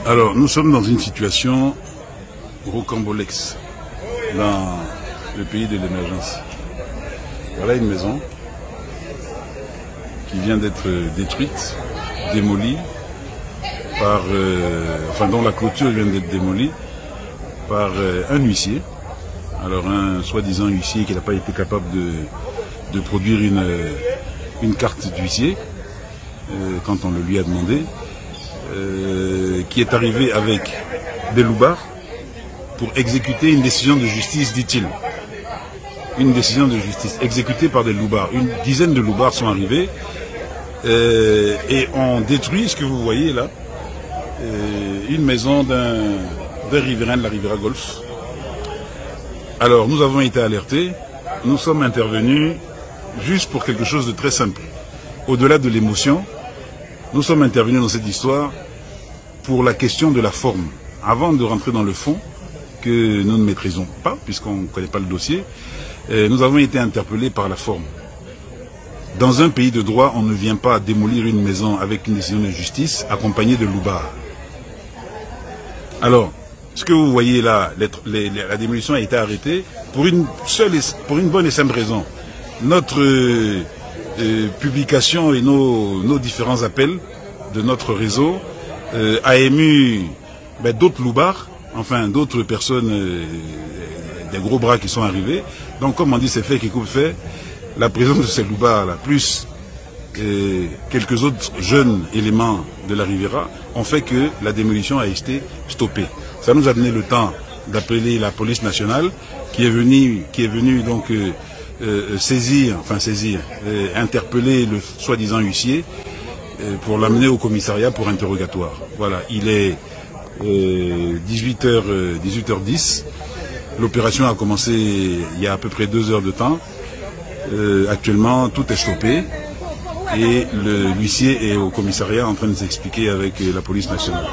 Alors, nous sommes dans une situation rocambolesque dans le pays de l'émergence. Voilà une maison qui vient d'être détruite, démolie, par, dont la clôture vient d'être démolie par un huissier. Alors un soi-disant huissier qui n'a pas été capable de produire une carte d'huissier quand on le lui a demandé, qui est arrivé avec des loupards pour exécuter une décision de justice, dit-il. Une décision de justice exécutée par des loupards. Une dizaine de loupards sont arrivés et ont détruit ce que vous voyez là, une maison d'un riverain de la Riviera Golf. Alors nous avons été alertés, nous sommes intervenus juste pour quelque chose de très simple. Au-delà de l'émotion, nous sommes intervenus dans cette histoire pour la question de la forme. Avant de rentrer dans le fond, que nous ne maîtrisons pas, puisqu'on ne connaît pas le dossier, nous avons été interpellés par la forme. Dans un pays de droit, on ne vient pas démolir une maison avec une décision de justice accompagnée de loupards. Alors, ce que vous voyez là, la démolition a été arrêtée pour une bonne et simple raison. Notre publication et nos différents appels de notre réseau a ému d'autres loupards, enfin d'autres personnes, des gros bras qui sont arrivés. Donc comme on dit, c'est fait qui coupe fait. La présence de ces loupards là, plus quelques autres jeunes éléments de la Riviera, ont fait que la démolition a été stoppée. Ça nous a donné le temps d'appeler la police nationale qui est venue donc interpeller le soi-disant huissier pour l'amener au commissariat pour interrogatoire. Voilà, il est 18h10. L'opération a commencé il y a à peu près 2 heures de temps. Actuellement, tout est stoppé et l'huissier est au commissariat en train de s'expliquer avec la police nationale.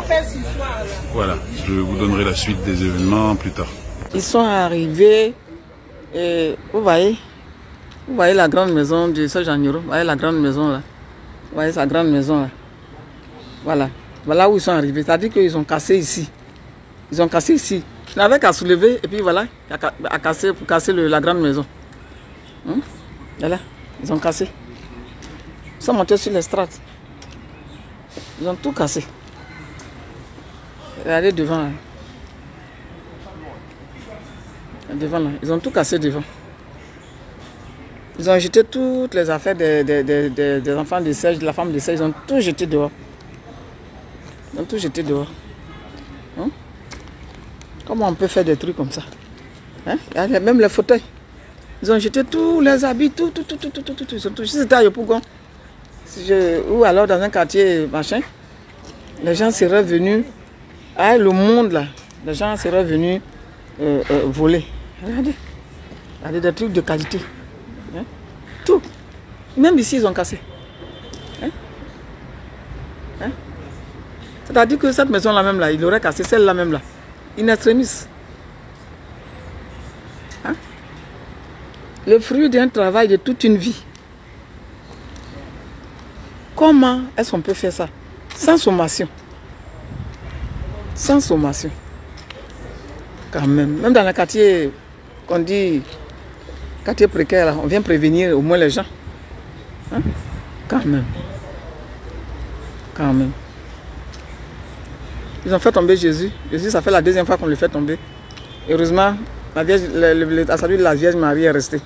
Voilà, je vous donnerai la suite des événements plus tard. Ils sont arrivés et vous voyez la grande maison de ce Jean-Niro, vous voyez la grande maison là, vous voyez sa grande maison là. Voilà où ils sont arrivés, c'est-à-dire qu'ils ont cassé ici. Ils ont cassé ici. Ils n'avaient qu'à soulever et puis voilà, pour casser la grande maison. Voilà, ils ont cassé. Ils sont montés sur les strates. Ils ont tout cassé. Regardez devant là. Devant là. Ils ont tout cassé devant. Ils ont jeté toutes les affaires des enfants de Serge, de la femme de Serge. Ils ont tout jeté dehors. Ils ont tout jeté dehors. Comment on peut faire des trucs comme ça? Même les fauteuils. Ils ont jeté tous les habits, tout. Ils ont tout. Si c'était à Yopougon, ou alors dans un quartier machin, les gens seraient venus, le monde là, les gens seraient venus voler. Regardez des trucs de qualité. Tout. Même ici, ils ont cassé. C'est-à-dire que cette maison-là même là, il aurait cassé celle-là même là. In extremis. Le fruit d'un travail de toute une vie. Comment est-ce qu'on peut faire ça? Sans sommation. Sans sommation. Quand même. Même dans le quartier qu'on dit quartier précaire, là, on vient prévenir au moins les gens. Quand même. Quand même. Ils ont fait tomber Jésus. Jésus, ça fait la 2e fois qu'on le fait tomber. Heureusement, la Vierge, la salut de la Vierge Marie est restée.